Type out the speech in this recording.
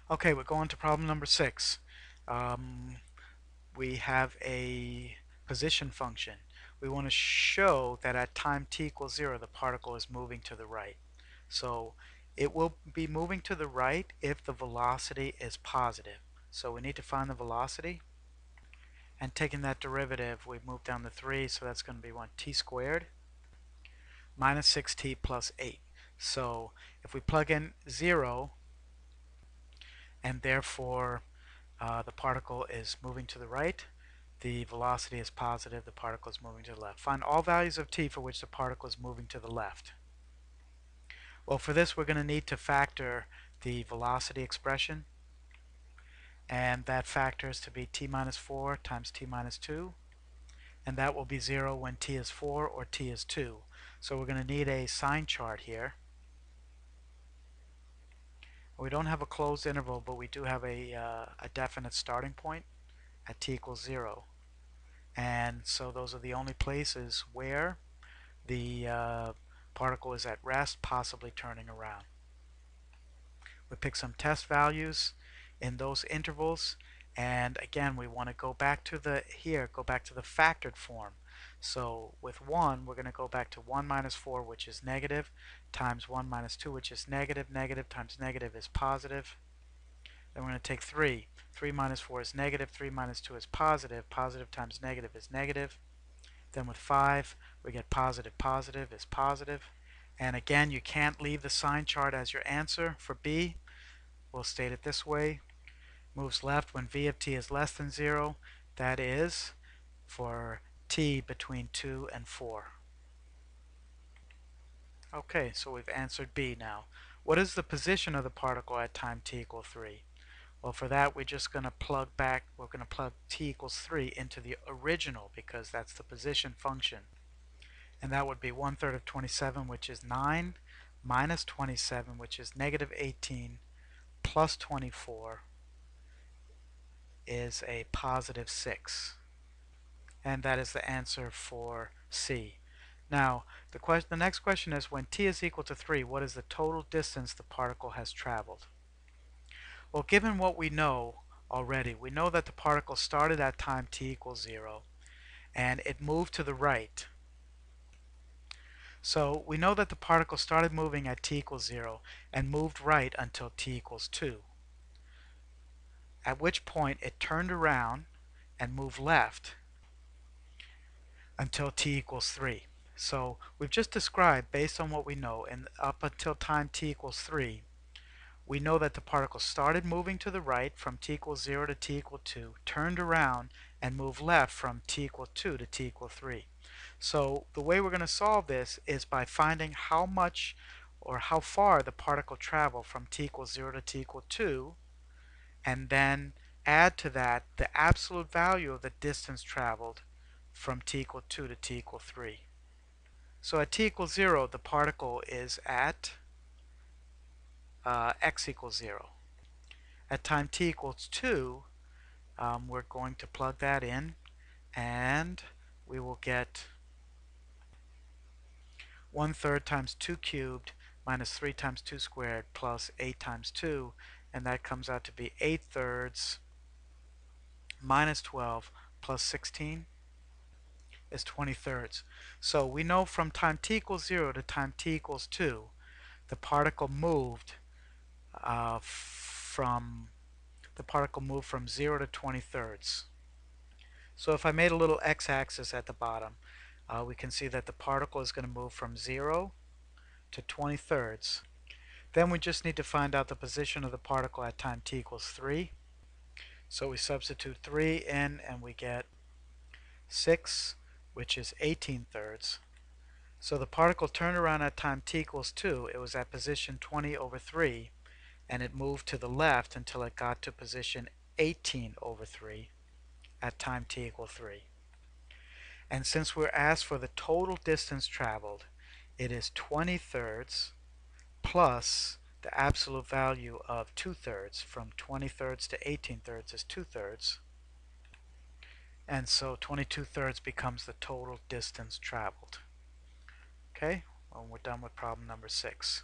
Okay, we're going to problem number 6. Um, we have a position function. We want to show that at time t equals 0 the particle is moving to the right. So it will be moving to the right if the velocity is positive. So we need to find the velocity, and taking that derivative we move down to 3, so that's going to be 1 t squared minus 6t plus 8. So if we plug in 0, and therefore the particle is moving to the right, the velocity is positive, the particle is moving to the left. Find all values of t for which the particle is moving to the left. Well, for this we're going to need to factor the velocity expression, and that factor is to be t minus 4 times t minus 2, and that will be 0 when t is 4 or t is 2. So we're going to need a sign chart here. We don't have a closed interval, but we do have a definite starting point at t equals 0. And so those are the only places where the particle is at rest, possibly turning around. We pick some test values in those intervals, and again we want to go back to the factored form. So with 1 we're going to go back to 1 minus 4, which is negative, times 1 minus 2, which is negative. Negative times negative is positive. Then we're going to take 3. 3 minus 4 is negative, 3 minus 2 is positive. Positive times negative is negative. Then with 5 we get positive. Positive is positive. And again, you can't leave the sign chart as your answer. For B, we'll state it this way: moves left when v of t is less than 0. That is for t between 2 and 4. Okay, so we've answered B now. What is the position of the particle at time t equals 3? Well, for that we're just going to plug t equals 3 into the original, because that's the position function. And that would be 1/3 of 27, which is 9, minus 27, which is negative 18, plus 24 is a positive 6. And that is the answer for C. Now, the next question is, when t is equal to 3, what is the total distance the particle has traveled? Well, given what we know already, we know that the particle started at time t equals 0, and it moved to the right. So we know that the particle started moving at t equals 0 and moved right until t equals 2, at which point it turned around and moved left until t equals 3. So we've just described, based on what we know, and up until time t equals 3, we know that the particle started moving to the right from t equals 0 to t equals 2, turned around and moved left from t equals 2 to t equals 3. So the way we're going to solve this is by finding how much or how far the particle traveled from t equals 0 to t equals 2, and then add to that the absolute value of the distance traveled from t equals 2 to t equals 3. So at t equals 0, the particle is at x equals 0. At time t equals 2, we're going to plug that in, and we will get 1/3 times 2 cubed minus 3 times 2 squared plus 8 times 2, and that comes out to be 8/3 minus 12 plus 16 is 20/3. So we know from time t equals 0 to time t equals 2, the particle moved from 0 to 20/3. So if I made a little x-axis at the bottom, we can see that the particle is going to move from 0 to 20/3. Then we just need to find out the position of the particle at time t equals 3. So we substitute 3 in, and we get 6, which is 18/3. So the particle turned around at time t equals 2. It was at position 20/3, and it moved to the left until it got to position 18/3 at time t equals 3. And since we're asked for the total distance traveled, it is 20/3 plus the absolute value of 2/3. From 20/3 to 18/3 is 2/3. And so 22/3 becomes the total distance traveled. Okay, well, we're done with problem number 6.